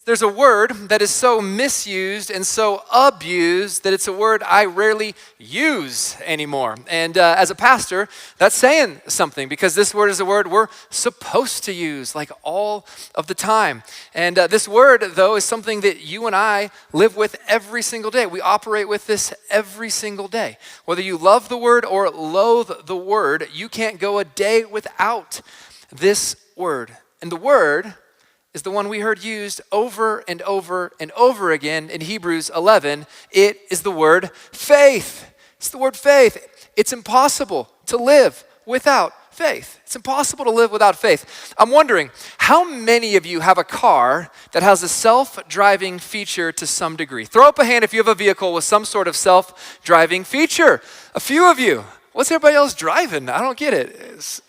There's a word that is so misused and so abused that it's a word I rarely use anymore. And as a pastor, that's saying something, because this word is a word we're supposed to use like all of the time. And this word, though, is something that you and I live with every single day. We operate with this every single day. Whether you love the word or loathe the word, you can't go a day without this word. And the word is the one we heard used over and over and over again in Hebrews 11. It is the word faith. It's the word faith. It's impossible to live without faith. It's impossible to live without faith. I'm wondering, how many of you have a car that has a self-driving feature to some degree? Throw up a hand if you have a vehicle with some sort of self-driving feature. A few of you. What's everybody else driving? I don't get it.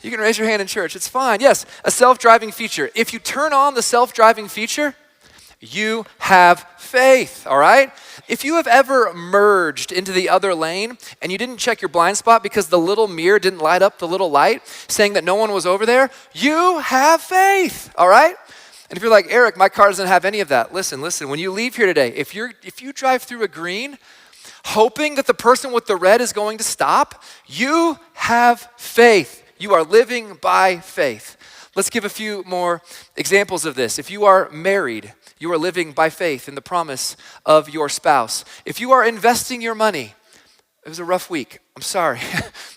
You can raise your hand in church. It's fine. Yes, a self-driving feature. If you turn on the self-driving feature, you have faith, all right? If you have ever merged into the other lane and you didn't check your blind spot because the little mirror didn't light up the little light saying that no one was over there, you have faith, all right? And if you're like, Eric, my car doesn't have any of that, listen, when you leave here today, if you drive through a green, hoping that the person with the red is going to stop, you have faith. You are living by faith. Let's give a few more examples of this. If you are married, you are living by faith in the promise of your spouse. If you are investing your money, it was a rough week. I'm sorry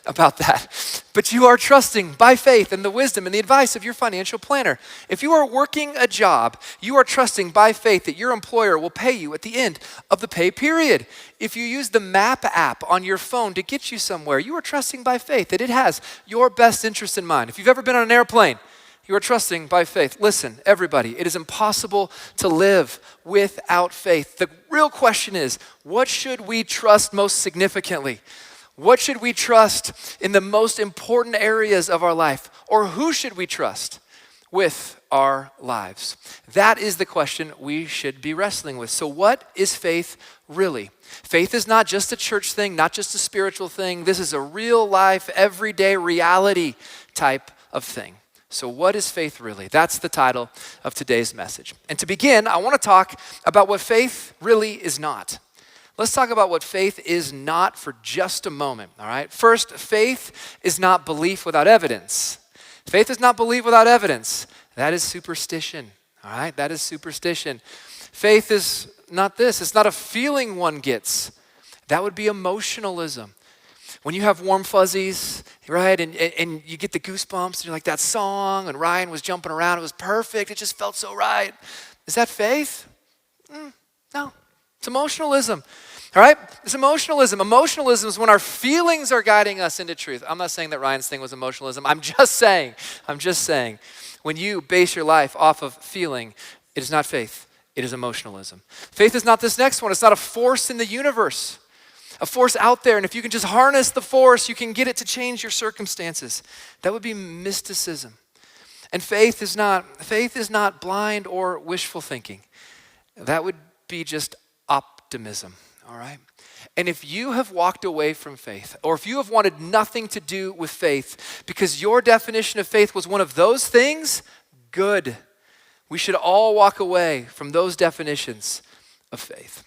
about that. But you are trusting by faith in the wisdom and the advice of your financial planner. If you are working a job, you are trusting by faith that your employer will pay you at the end of the pay period. If you use the map app on your phone to get you somewhere, you are trusting by faith that it has your best interest in mind. If you've ever been on an airplane, you are trusting by faith. Listen, everybody, it is impossible to live without faith. The real question is, what should we trust most significantly? What should we trust in the most important areas of our life? Or who should we trust with our lives? That is the question we should be wrestling with. So what is faith really? Faith is not just a church thing, not just a spiritual thing. This is a real life, everyday reality type of thing. So what is faith really? That's the title of today's message. And to begin, I want to talk about what faith really is not. Let's talk about what faith is not for just a moment, all right? First, faith is not belief without evidence. Faith is not belief without evidence. That is superstition, all right? That is superstition. Faith is not this. It's not a feeling one gets. That would be emotionalism. When you have warm fuzzies, right, and you get the goosebumps, and you're like, that song, and Ryan was jumping around, it was perfect, it just felt so right. Is that faith? No, it's emotionalism, all right? It's emotionalism. Emotionalism is when our feelings are guiding us into truth. I'm not saying that Ryan's thing was emotionalism. I'm just saying, when you base your life off of feeling, it is not faith, it is emotionalism. Faith is not this next one. It's not a force in the universe. A force out there, and if you can just harness the force, you can get it to change your circumstances. That would be mysticism. And faith is not blind or wishful thinking. That would be just optimism, all right? And if you have walked away from faith, or if you have wanted nothing to do with faith because your definition of faith was one of those things, good. We should all walk away from those definitions of faith.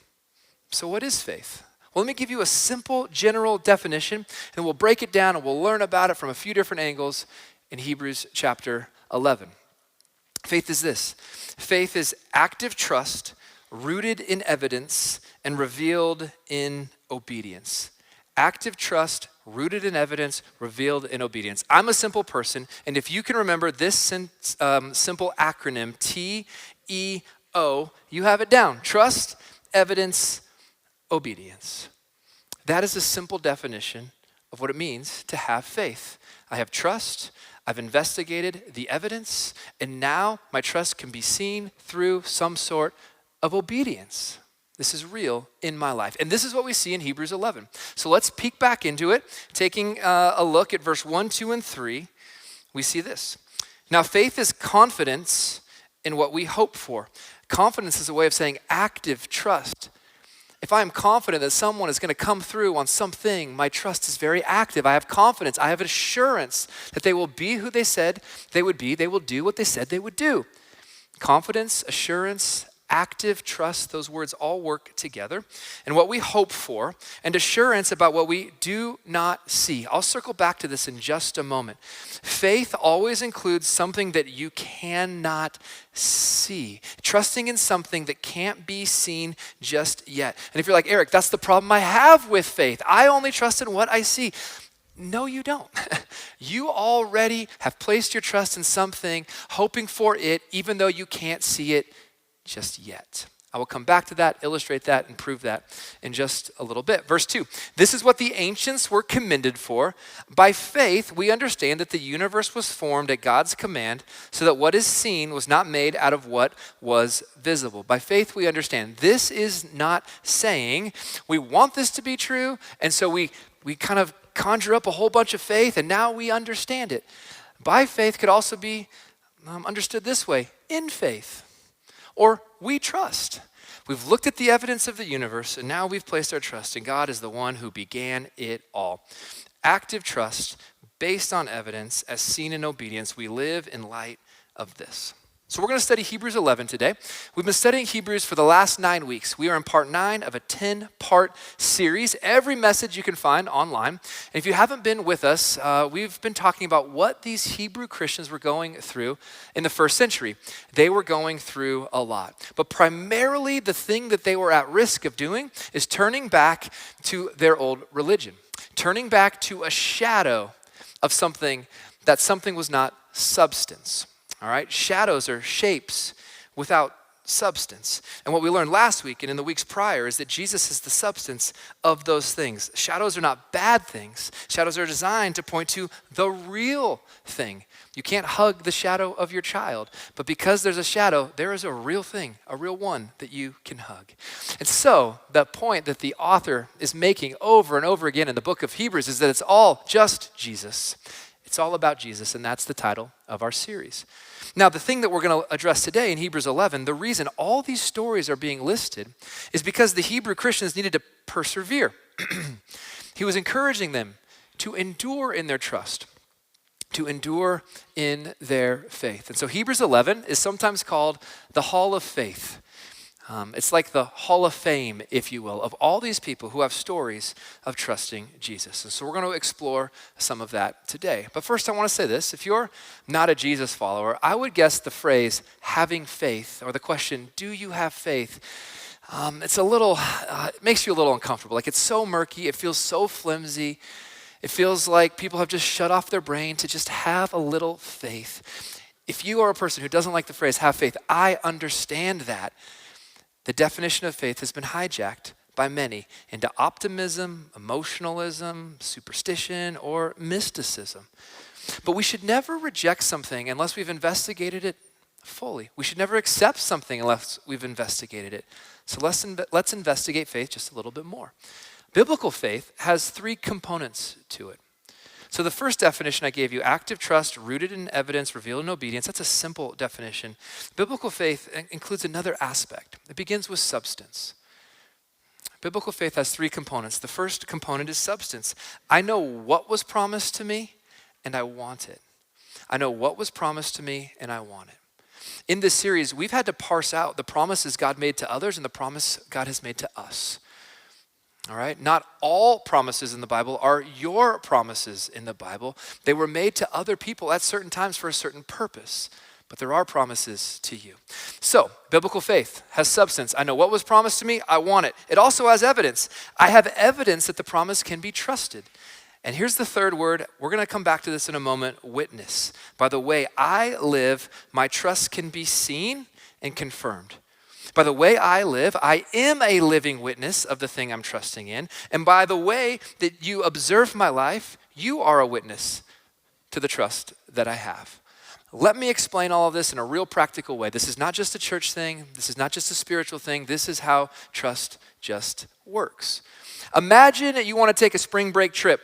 So what is faith? Well, let me give you a simple general definition, and we'll break it down and we'll learn about it from a few different angles in Hebrews chapter 11. Faith is this. Faith is active trust rooted in evidence and revealed in obedience. Active trust rooted in evidence, revealed in obedience. I'm a simple person, and if you can remember this simple acronym, TEO, you have it down. Trust, evidence, obedience. That is a simple definition of what it means to have faith. I have trust, I've investigated the evidence, and now my trust can be seen through some sort of obedience. This is real in my life. And this is what we see in Hebrews 11. So let's peek back into it, taking a look at verse 1, 2, and 3. We see this. Now faith is confidence in what we hope for. Confidence is a way of saying active trust. If I am confident that someone is going to come through on something, my trust is very active. I have confidence. I have assurance that they will be who they said they would be. They will do what they said they would do. Confidence, assurance, active trust, those words all work together. And what we hope for, and assurance about what we do not see. I'll circle back to this in just a moment. Faith always includes something that you cannot see. Trusting in something that can't be seen just yet. And if you're like, Eric, that's the problem I have with faith. I only trust in what I see. No, you don't. You already have placed your trust in something, hoping for it, even though you can't see it just yet. I will come back to that, illustrate that, and prove that in just a little bit. Verse 2, this is what the ancients were commended for. By faith, we understand that the universe was formed at God's command, so that what is seen was not made out of what was visible. By faith, we understand. This is not saying we want this to be true, and so we kind of conjure up a whole bunch of faith, and now we understand it. By faith could also be understood this way, in faith. Or we trust. We've looked at the evidence of the universe, and now we've placed our trust in God as the one who began it all. Active trust based on evidence as seen in obedience. We live in light of this. So we're going to study Hebrews 11 today. We've been studying Hebrews for the last 9 weeks. We are in part 9 of a 10-part series. Every message you can find online. And if you haven't been with us, we've been talking about what these Hebrew Christians were going through in the first century. They were going through a lot. But primarily the thing that they were at risk of doing is turning back to their old religion. Turning back to a shadow of something that something was not substance. All right, shadows are shapes without substance. And what we learned last week and in the weeks prior is that Jesus is the substance of those things. Shadows are not bad things. Shadows are designed to point to the real thing. You can't hug the shadow of your child, but because there's a shadow, there is a real thing, a real one that you can hug. And so the point that the author is making over and over again in the book of Hebrews is that it's all just Jesus. It's all about Jesus, and that's the title of our series. Now, the thing that we're going to address today in Hebrews 11, the reason all these stories are being listed is because the Hebrew Christians needed to persevere. He was encouraging them to endure in their trust, to endure in their faith. And so Hebrews 11 is sometimes called the Hall of Faith. It's like the Hall of Fame, if you will, of all these people who have stories of trusting Jesus. And so we're going to explore some of that today. But first, I want to say this. If you're not a Jesus follower, I would guess the phrase having faith, or the question, do you have faith? It's a little, it makes you a little uncomfortable. Like it's so murky. It feels so flimsy. It feels like people have just shut off their brain to just have a little faith. If you are a person who doesn't like the phrase have faith, I understand that. The definition of faith has been hijacked by many into optimism, emotionalism, superstition, or mysticism. But we should never reject something unless we've investigated it fully. We should never accept something unless we've investigated it. So let's investigate faith just a little bit more. Biblical faith has 3 components to it. So the first definition I gave you, active trust rooted in evidence, revealed in obedience, that's a simple definition. Biblical faith includes another aspect. It begins with substance. Biblical faith has 3 components. The first component is substance. I know what was promised to me, and I want it. I know what was promised to me, and I want it. In this series, we've had to parse out the promises God made to others and the promise God has made to us. All right, not all promises in the Bible are your promises in the Bible. They were made to other people at certain times for a certain purpose, but there are promises to you. So, biblical faith has substance. I know what was promised to me, I want it. It also has evidence. I have evidence that the promise can be trusted. And here's the third word. We're going to come back to this in a moment, witness. By the way I live, my trust can be seen and confirmed. By the way I live, I am a living witness of the thing I'm trusting in. And by the way that you observe my life, you are a witness to the trust that I have. Let me explain all of this in a real practical way. This is not just a church thing. This is not just a spiritual thing. This is how trust just works. Imagine that you want to take a spring break trip.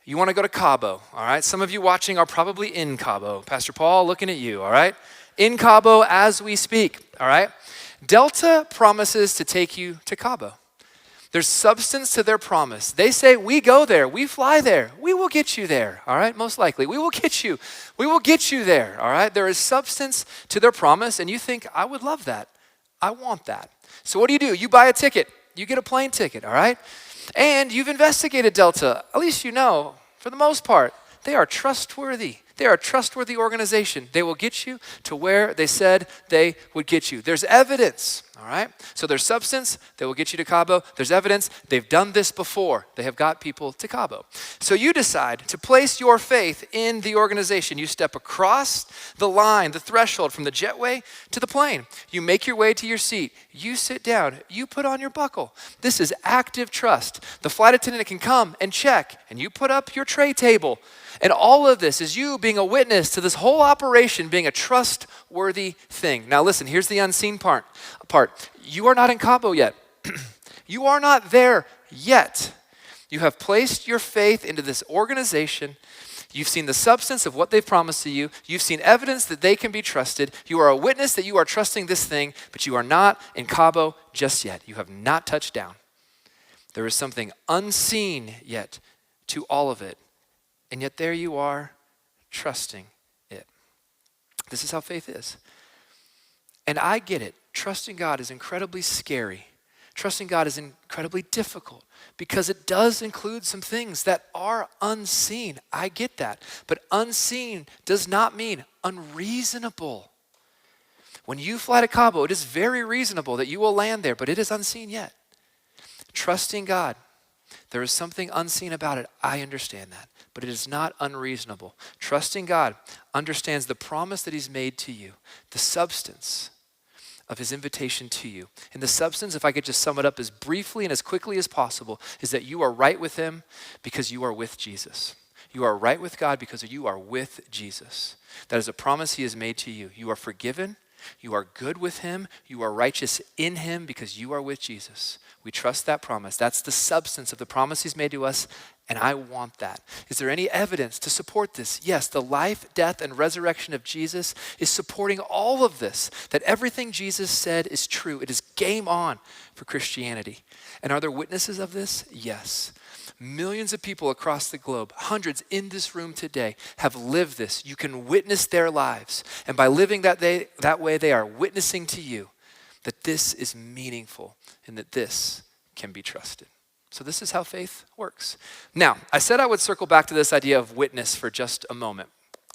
You want to go to Cabo, all right? Some of you watching are probably in Cabo. Pastor Paul, looking at you, all right? In Cabo as we speak, all right? Delta promises to take you to Cabo. There's substance to their promise. They say, we go there, we fly there, we will get you there, all right? Most likely, we will get you there, all right? There is substance to their promise, and you think, I would love that. I want that. So what do? You buy a ticket. You get a plane ticket, all right? And you've investigated Delta. At least you know, for the most part, they are trustworthy. They are a trustworthy organization. They will get you to where they said they would get you. There's evidence, all right? So there's substance. They will get you to Cabo. There's evidence. They've done this before. They have got people to Cabo. So you decide to place your faith in the organization. You step across the line, the threshold from the jetway to the plane. You make your way to your seat. You sit down. You put on your buckle. This is active trust. The flight attendant can come and check, and you put up your tray table. And all of this is you being a witness to this whole operation being a trustworthy thing. Now listen, here's the unseen part. You are not in Cabo yet. You are not there yet. You have placed your faith into this organization. You've seen the substance of what they've promised to you. You've seen evidence that they can be trusted. You are a witness that you are trusting this thing, but you are not in Cabo just yet. You have not touched down. There is something unseen yet to all of it. And yet there you are, trusting it. This is how faith is. And I get it. Trusting God is incredibly scary. Trusting God is incredibly difficult because it does include some things that are unseen. I get that. But unseen does not mean unreasonable. When you fly to Cabo, it is very reasonable that you will land there, but it is unseen yet. Trusting God, there is something unseen about it. I understand that. But it is not unreasonable. Trusting God understands the promise that he's made to you, the substance of his invitation to you. And the substance, if I could just sum it up as briefly and as quickly as possible, is that you are right with him because you are with Jesus. You are right with God because you are with Jesus. That is a promise he has made to you. You are forgiven. You are good with him. You are righteous in him because you are with Jesus. We trust that promise. That's the substance of the promise he's made to us, and I want that. Is there any evidence to support this? Yes, the life, death, and resurrection of Jesus is supporting all of this, that everything Jesus said is true. It is game on for Christianity. And are there witnesses of this? Yes. Millions of people across the globe, hundreds in this room today, have lived this. You can witness their lives. And by living that way, they are witnessing to you that this is meaningful and that this can be trusted. So this is how faith works. Now, I said I would circle back to this idea of witness for just a moment.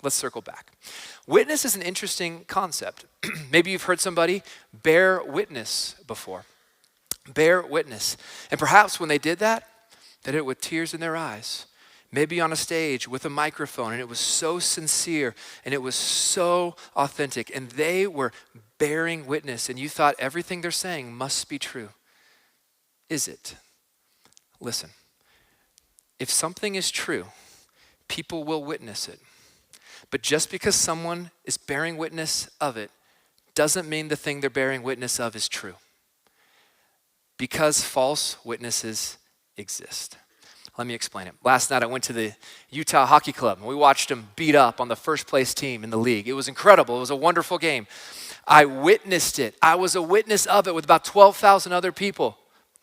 Let's circle back. Witness is an interesting concept. Maybe you've heard somebody bear witness before. Bear witness. And perhaps when they did that, they did it with tears in their eyes. Maybe on a stage with a microphone, and it was so sincere, and it was so authentic, and they were bearing witness, and you thought everything they're saying must be true. Is it? Listen, if something is true, people will witness it. But just because someone is bearing witness of it doesn't mean the thing they're bearing witness of is true. Because false witnesses exist. Let me explain it. Last night I went to the Utah Hockey Club and we watched them beat up on the first place team in the league. It was incredible. It was a wonderful game. I witnessed it. I was a witness of it with about 12,000 other people.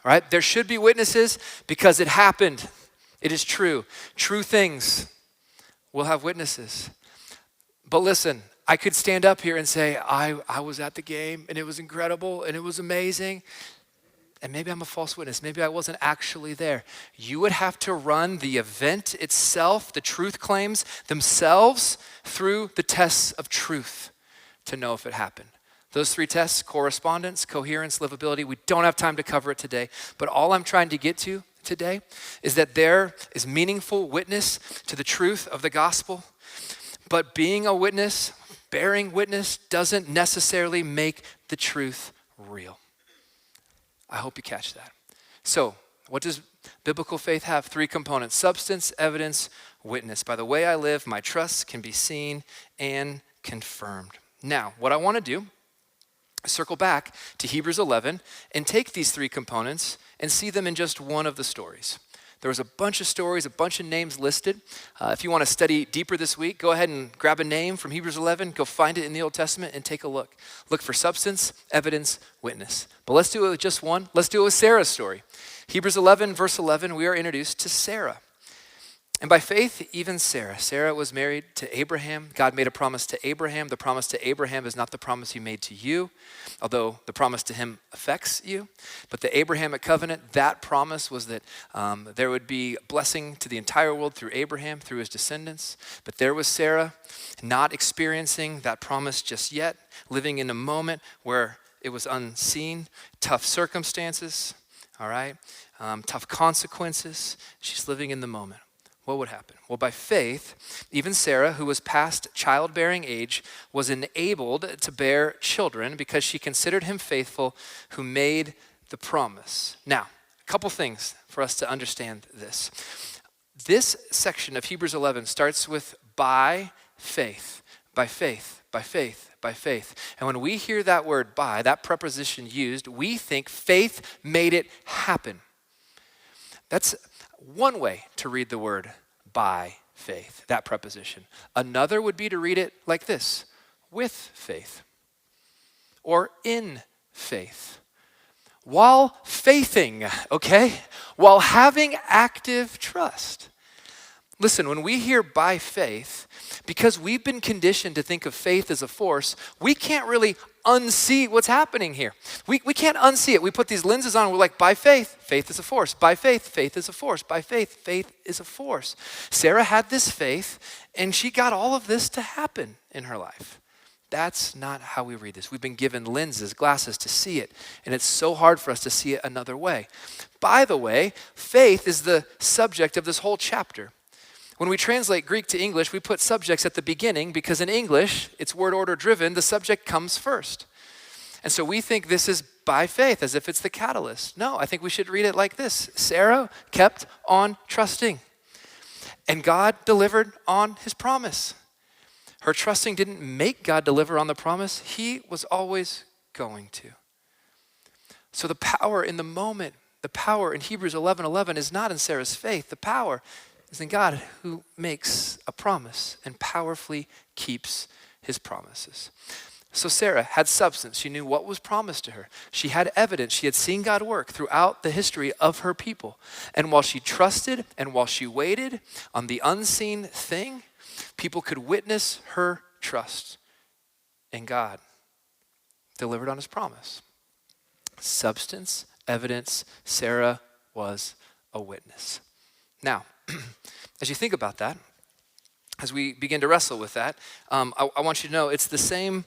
All right? There should be witnesses because it happened. It is true. True things will have witnesses. But listen, I could stand up here and say, I was at the game and it was incredible and it was amazing. And maybe I'm a false witness. Maybe I wasn't actually there. You would have to run the event itself, the truth claims themselves, through the tests of truth to know if it happened. Those three tests: correspondence, coherence, livability. We don't have time to cover it today. But all I'm trying to get to today is that there is meaningful witness to the truth of the gospel. But being a witness, bearing witness, doesn't necessarily make the truth real. I hope you catch that. So, what does biblical faith have? Three components: substance, evidence, witness. By the way I live, my trust can be seen and confirmed. Now, what I want to do is circle back to Hebrews 11 and take these three components and see them in just one of the stories. There was a bunch of stories, a bunch of names listed. If you want to study deeper this week, go ahead and grab a name from Hebrews 11, go find it in the Old Testament and take a look. Look for substance, evidence, witness. But let's do it with just one. Let's do it with Sarah's story. Hebrews 11, verse 11, we are introduced to Sarah. And by faith, even Sarah was married to Abraham. God made a promise to Abraham. The promise to Abraham is not the promise he made to you, although the promise to him affects you. But the Abrahamic covenant, that promise was that there would be blessing to the entire world through Abraham, through his descendants. But there was Sarah, not experiencing that promise just yet, living in a moment where it was unseen, tough circumstances, all right, tough consequences. She's living in the moment. What would happen? Well, by faith, even Sarah, who was past childbearing age, was enabled to bear children because she considered him faithful who made the promise. Now, a couple things for us to understand this. This section of Hebrews 11 starts with by faith, by faith, by faith, by faith. And when we hear that word by, that preposition used, we think faith made it happen. That's one way to read the word by faith, that preposition. Another would be to read it like this, with faith, or in faith, while faithing, okay? While having active trust. Listen, when we hear by faith, because we've been conditioned to think of faith as a force, we can't really unsee what's happening here. We can't unsee it. We put these lenses on and we're like, by faith, faith is a force. By faith, faith is a force. By faith, faith is a force. Sarah had this faith and she got all of this to happen in her life. That's not how we read this. We've been given lenses, glasses to see it, and it's so hard for us to see it another way. By the way, faith is the subject of this whole chapter. When we translate Greek to English, we put subjects at the beginning because in English, it's word order driven, the subject comes first. And so we think this is by faith, as if it's the catalyst. No, I think we should read it like this. Sarah kept on trusting, and God delivered on his promise. Her trusting didn't make God deliver on the promise. He was always going to. So the power in the moment, the power in Hebrews 11:11 is not in Sarah's faith. The power is in God who makes a promise and powerfully keeps his promises. So Sarah had substance. She knew what was promised to her. She had evidence. She had seen God work throughout the history of her people. And while she trusted and while she waited on the unseen thing, people could witness her trust. And God delivered on his promise. Substance, evidence, Sarah was a witness. Now, as you think about that, as we begin to wrestle with that, I want you to know it's the same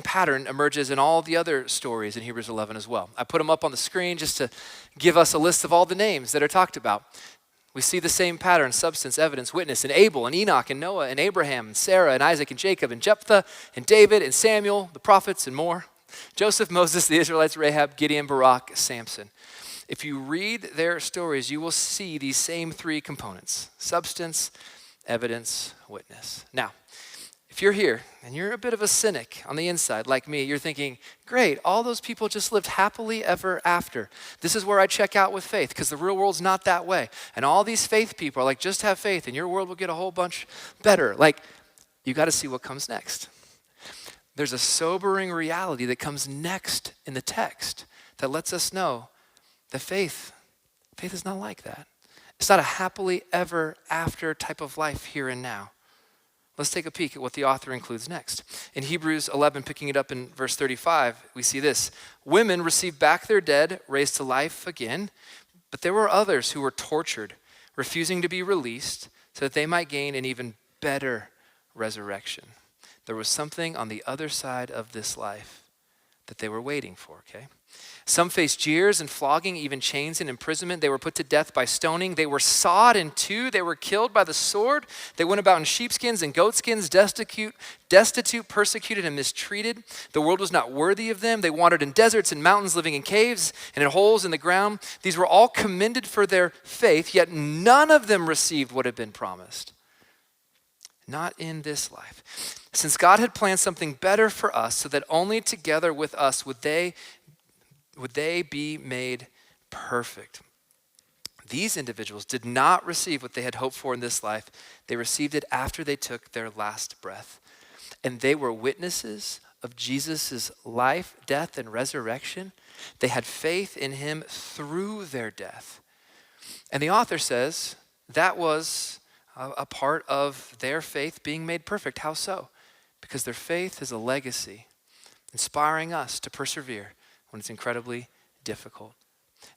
pattern emerges in all the other stories in Hebrews 11 as well. I put them up on the screen just to give us a list of all the names that are talked about. We see the same pattern, substance, evidence, witness, in Abel and Enoch and Noah and Abraham and Sarah and Isaac and Jacob and Jephthah and David and Samuel, the prophets and more. Joseph, Moses, the Israelites, Rahab, Gideon, Barak, Samson. If you read their stories, you will see these same three components: substance, evidence, witness. Now, if you're here and you're a bit of a cynic on the inside like me, you're thinking, great, all those people just lived happily ever after. This is where I check out with faith because the real world's not that way. And all these faith people are like, just have faith and your world will get a whole bunch better. Like, you got to see what comes next. There's a sobering reality that comes next in the text that lets us know that faith is not like that. It's not a happily ever after type of life here and now. Let's take a peek at what the author includes next. In Hebrews 11, picking it up in verse 35, we see this. Women received back their dead, raised to life again, but there were others who were tortured, refusing to be released so that they might gain an even better resurrection. There was something on the other side of this life that they were waiting for, okay? Some faced jeers and flogging, even chains and imprisonment. They were put to death by stoning. They were sawed in two. They were killed by the sword. They went about in sheepskins and goatskins, destitute, persecuted, and mistreated. The world was not worthy of them. They wandered in deserts and mountains, living in caves and in holes in the ground. These were all commended for their faith, yet none of them received what had been promised. Not in this life. Since God had planned something better for us, so that only together with us would they be made perfect. These individuals did not receive what they had hoped for in this life. They received it after they took their last breath. And they were witnesses of Jesus' life, death, and resurrection. They had faith in him through their death. And the author says that was a part of their faith being made perfect. How so? Because their faith is a legacy, inspiring us to persevere when it's incredibly difficult.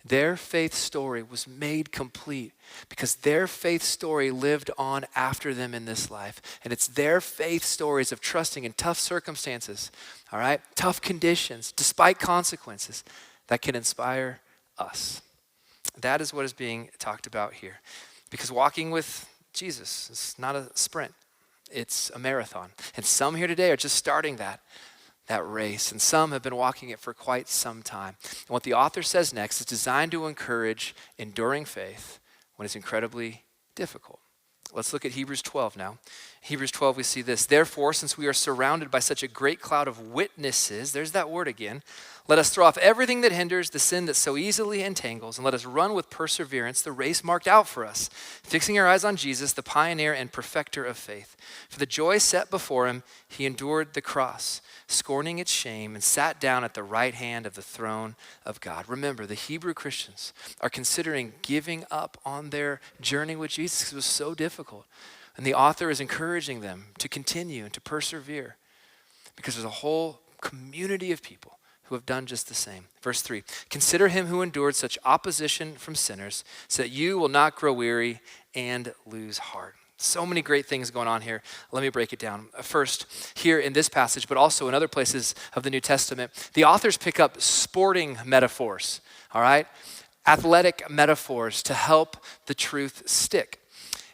Their faith story was made complete because their faith story lived on after them in this life. And it's their faith stories of trusting in tough circumstances, all right, tough conditions, despite consequences, that can inspire us. That is what is being talked about here. Because walking with Jesus is not a sprint, it's a marathon. And some here today are just starting that race, and some have been walking it for quite some time. And what the author says next is designed to encourage enduring faith when it's incredibly difficult. Let's look at Hebrews 12 now. Hebrews 12, we see this. Therefore, since we are surrounded by such a great cloud of witnesses, there's that word again, let us throw off everything that hinders, the sin that so easily entangles, and let us run with perseverance the race marked out for us, fixing our eyes on Jesus, the pioneer and perfecter of faith. For the joy set before him, he endured the cross, scorning its shame, and sat down at the right hand of the throne of God. Remember, the Hebrew Christians are considering giving up on their journey with Jesus because it was so difficult. And the author is encouraging them to continue and to persevere because there's a whole community of people who have done just the same. Verse 3, consider him who endured such opposition from sinners so that you will not grow weary and lose heart. So many great things going on here. Let me break it down. First, here in this passage, but also in other places of the New Testament, the authors pick up sporting metaphors, all right? Athletic metaphors to help the truth stick.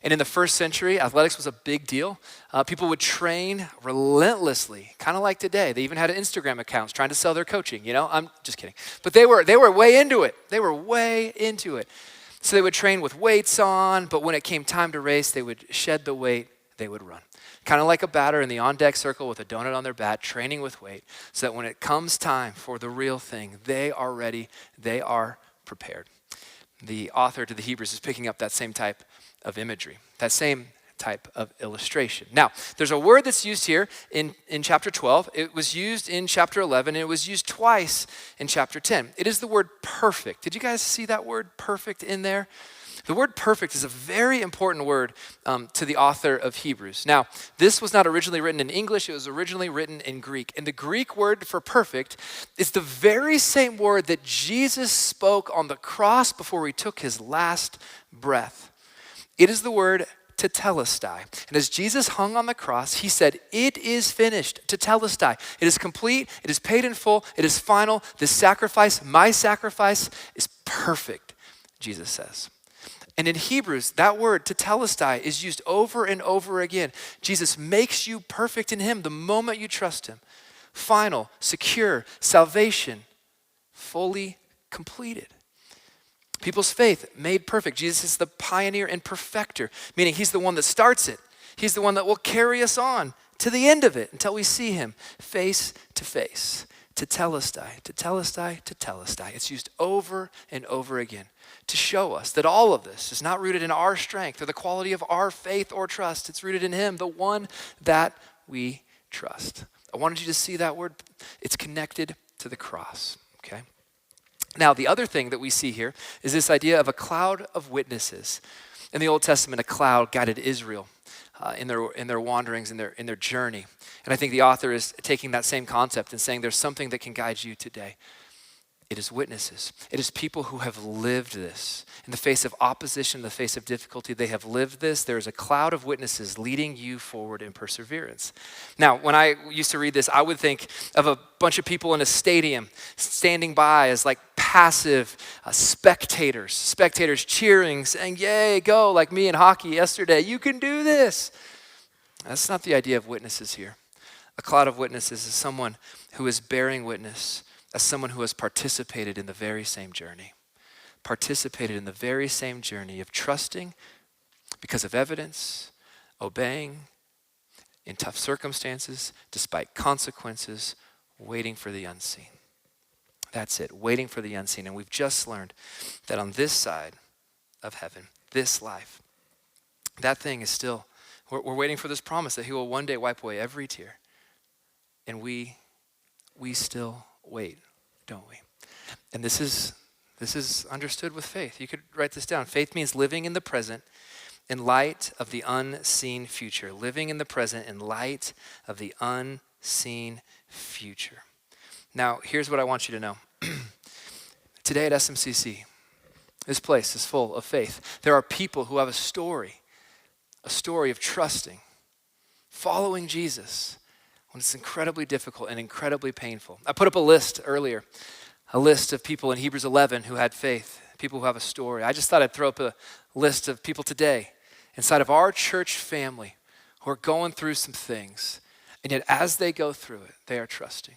And in the first century, athletics was a big deal. People would train relentlessly, kind of like today. They even had Instagram accounts trying to sell their coaching, you know? I'm just kidding. But they were way into it. They were way into it. So they would train with weights on, but when it came time to race, they would shed the weight, they would run. Kind of like a batter in the on-deck circle with a donut on their bat, training with weight, so that when it comes time for the real thing, they are ready, they are prepared. The author to the Hebrews is picking up that same type of imagery, that same type of illustration. Now, there's a word that's used here in chapter 12. It was used in chapter 11, and it was used twice in chapter 10. It is the word perfect. Did you guys see that word perfect in there? The word perfect is a very important word to the author of Hebrews. Now, this was not originally written in English. It was originally written in Greek. And the Greek word for perfect is the very same word that Jesus spoke on the cross before he took his last breath. It is the word tetelestai. And as Jesus hung on the cross, he said, it is finished, tetelestai. It is complete, it is paid in full, it is final. This sacrifice, my sacrifice, is perfect, Jesus says. And in Hebrews, that word, tetelestai, is used over and over again. Jesus makes you perfect in him the moment you trust him. Final, secure, salvation, fully completed. People's faith made perfect. Jesus is the pioneer and perfecter, meaning he's the one that starts it. He's the one that will carry us on to the end of it until we see him face to face. Tetelestai, tetelestai, tetelestai. It's used over and over again to show us that all of this is not rooted in our strength or the quality of our faith or trust. It's rooted in him, the one that we trust. I wanted you to see that word. It's connected to the cross, okay? Now, the other thing that we see here is this idea of a cloud of witnesses. In the Old Testament, a cloud guided Israel in their wanderings, in their journey. And I think the author is taking that same concept and saying there's something that can guide you today. It is witnesses. It is people who have lived this. In the face of opposition, in the face of difficulty, they have lived this. There is a cloud of witnesses leading you forward in perseverance. Now, when I used to read this, I would think of a bunch of people in a stadium standing by as like passive spectators cheering, saying, yay, go, like me in hockey yesterday. You can do this. That's not the idea of witnesses here. A cloud of witnesses is someone who is bearing witness as someone who has participated in the very same journey. Participated in the very same journey of trusting because of evidence, obeying in tough circumstances, despite consequences, waiting for the unseen. That's it, waiting for the unseen. And we've just learned that on this side of heaven, this life, that thing is still, we're waiting for this promise that he will one day wipe away every tear. And we we still wait, don't we? And this is understood with faith. You could write this down. Faith means living in the present in light of the unseen future. Living in the present in light of the unseen future. Now, here's what I want you to know. Today at SMCC, this place is full of faith. There are people who have a story of trusting, following Jesus when it's incredibly difficult and incredibly painful. I put up a list earlier, a list of people in Hebrews 11 who had faith, people who have a story. I just thought I'd throw up a list of people today inside of our church family who are going through some things, and yet as they go through it, they are trusting.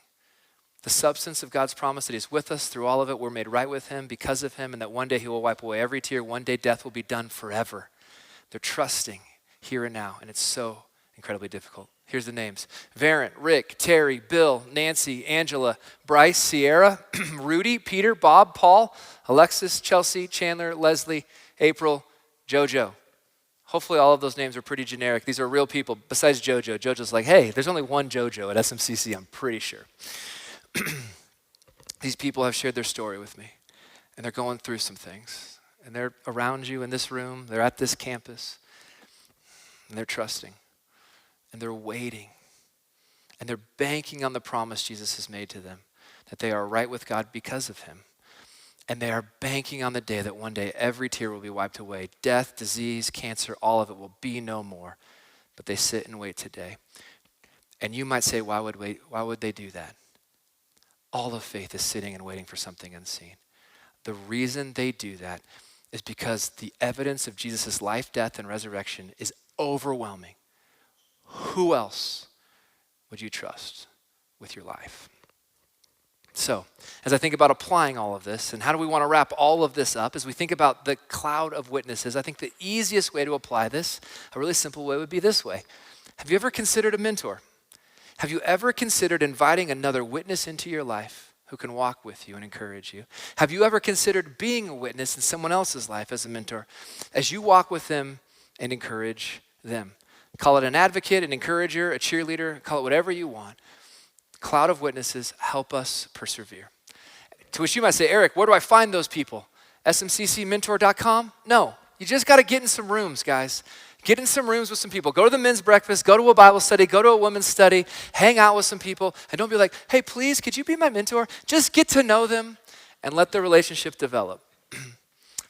The substance of God's promise that he's with us through all of it, we're made right with him because of him, and that one day he will wipe away every tear. One day death will be done forever. They're trusting here and now, and it's so incredibly difficult. Here's the names: Varent, Rick, Terry, Bill, Nancy, Angela, Bryce, Sierra, Rudy, Peter, Bob, Paul, Alexis, Chelsea, Chandler, Leslie, April, Jojo. Hopefully all of those names are pretty generic. These are real people besides Jojo. Jojo's like, hey, there's only one Jojo at SMCC, I'm pretty sure. These people have shared their story with me, and they're going through some things, and they're around you in this room, they're at this campus, and they're trusting, and they're waiting, and they're banking on the promise Jesus has made to them, that they are right with God because of him, and they are banking on the day that one day every tear will be wiped away. Death, disease, cancer, all of it will be no more, but they sit and wait today. And you might say, why would they do that? All of faith is sitting and waiting for something unseen. The reason they do that is because the evidence of Jesus' life, death, and resurrection is overwhelming. Who else would you trust with your life? So, as I think about applying all of this, and how do we want to wrap all of this up, as we think about the cloud of witnesses, I think the easiest way to apply this, a really simple way, would be this way. Have you ever considered a mentor? Have you ever considered inviting another witness into your life who can walk with you and encourage you? Have you ever considered being a witness in someone else's life as a mentor as you walk with them and encourage them? Call it an advocate, an encourager, a cheerleader, call it whatever you want. Cloud of witnesses help us persevere. To which you might say, Eric, where do I find those people? smccmentor.com? No, you just got to get in some rooms, guys. Get in some rooms with some people. Go to the men's breakfast, go to a Bible study, go to a women's study, hang out with some people, and don't be like, hey, please, could you be my mentor? Just get to know them and let the relationship develop. I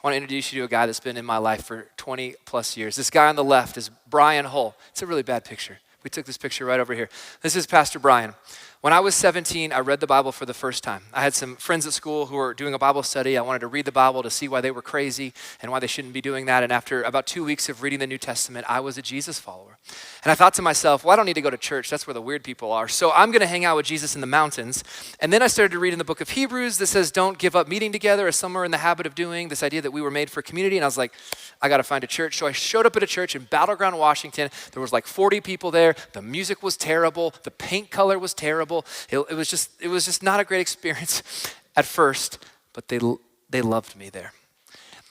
want to introduce you to a guy that's been in my life for 20 plus years. This guy on the left is Brian Hull. It's a really bad picture. We took this picture right over here. This is Pastor Brian. When I was 17, I read the Bible for the first time. I had some friends at school who were doing a Bible study. I wanted to read the Bible to see why they were crazy and why they shouldn't be doing that. And after about 2 weeks of reading the New Testament, I was a Jesus follower. And I thought to myself, well, I don't need to go to church. That's where the weird people are. So I'm going to hang out with Jesus in the mountains. And then I started to read in the book of Hebrews that says, don't give up meeting together as some are in the habit of doing, this idea that we were made for community. And I was like, I got to find a church. So I showed up at a church in Battleground, Washington. There was like 40 people there. The music was terrible. The paint color was terrible. It was just not a great experience at first, but they loved me there.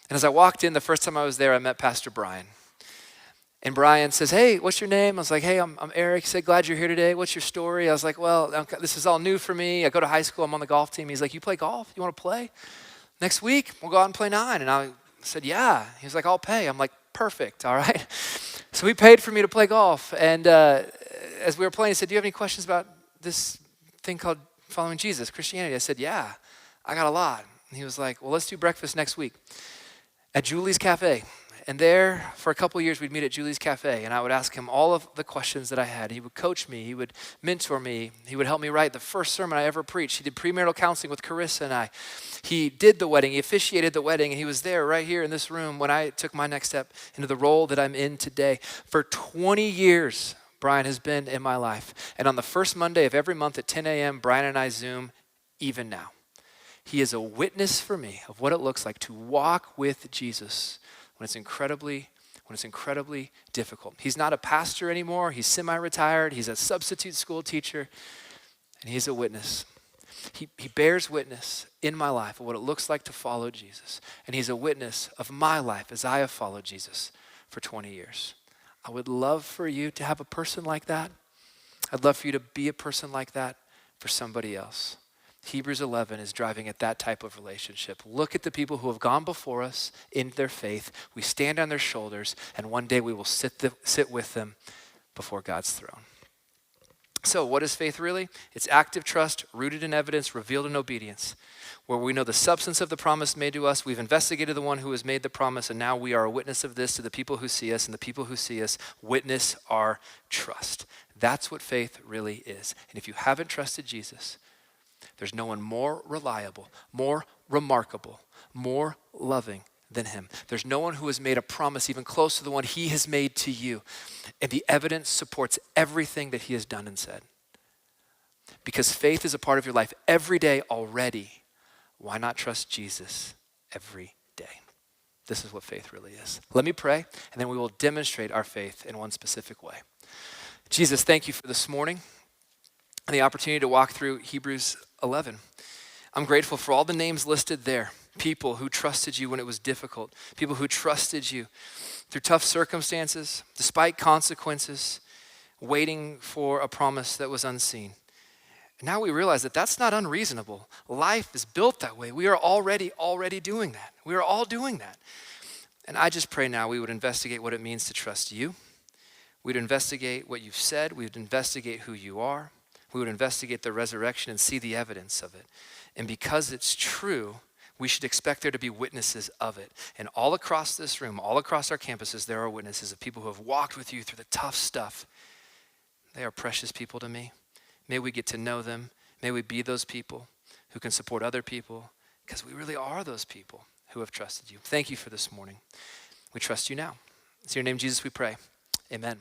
And as I walked in, the first time I was there, I met Pastor Brian. And Brian says, hey, what's your name? I was like, hey, I'm Eric. He said, glad you're here today. What's your story? I was like, well, this is all new for me. I go to high school. I'm on the golf team. He's like, you play golf? You want to play? Next week, we'll go out and play 9. And I said, yeah. He was like, I'll pay. I'm like, perfect, all right. So he paid for me to play golf. And as we were playing, he said, do you have any questions about this thing called following Jesus, Christianity? I said, yeah, I got a lot. And he was like, well, let's do breakfast next week at Julie's Cafe. And there, for a couple years, we'd meet at Julie's Cafe, and I would ask him all of the questions that I had. He would coach me. He would mentor me. He would help me write the first sermon I ever preached. He did premarital counseling with Carissa and I. He did the wedding. He officiated the wedding, and he was there right here in this room when I took my next step into the role that I'm in today. For 20 years, Brian has been in my life. And on the first Monday of every month at 10 a.m., Brian and I Zoom even now. He is a witness for me of what it looks like to walk with Jesus when it's incredibly difficult. He's not a pastor anymore. He's semi-retired. He's a substitute school teacher, and he's a witness. He bears witness in my life of what it looks like to follow Jesus, and he's a witness of my life as I have followed Jesus for 20 years. I would love for you to have a person like that. I'd love for you to be a person like that. for somebody else. Hebrews 11 is driving at that type of relationship. Look at the people who have gone before us in their faith. We stand on their shoulders, and one day we will sit with them before God's throne. So what is faith really? It's active trust, rooted in evidence, revealed in obedience, where we know the substance of the promise made to us. We've investigated the one who has made the promise, and now we are a witness of this to the people who see us, and the people who see us witness our trust. That's what faith really is. And if you haven't trusted Jesus, there's no one more reliable, more remarkable, more loving than him. There's no one who has made a promise even close to the one he has made to you. And the evidence supports everything that he has done and said. Because faith is a part of your life every day already. Why not trust Jesus every day? This is what faith really is. Let me pray, and then we will demonstrate our faith in one specific way. Jesus, thank you for this morning and the opportunity to walk through Hebrews 11. I'm grateful for all the names listed there. People who trusted you when it was difficult. People who trusted you through tough circumstances, despite consequences, waiting for a promise that was unseen. And now we realize that that's not unreasonable. Life is built that way. We are already doing that. We are all doing that. And I just pray now we would investigate what it means to trust you. We'd investigate what you've said. We would investigate who you are. We would investigate the resurrection and see the evidence of it. And because it's true, we should expect there to be witnesses of it. And all across this room, all across our campuses, there are witnesses of people who have walked with you through the tough stuff. They are precious people to me. May we get to know them. May we be those people who can support other people, because we really are those people who have trusted you. Thank you for this morning. We trust you now. It's in your name, Jesus, we pray. Amen.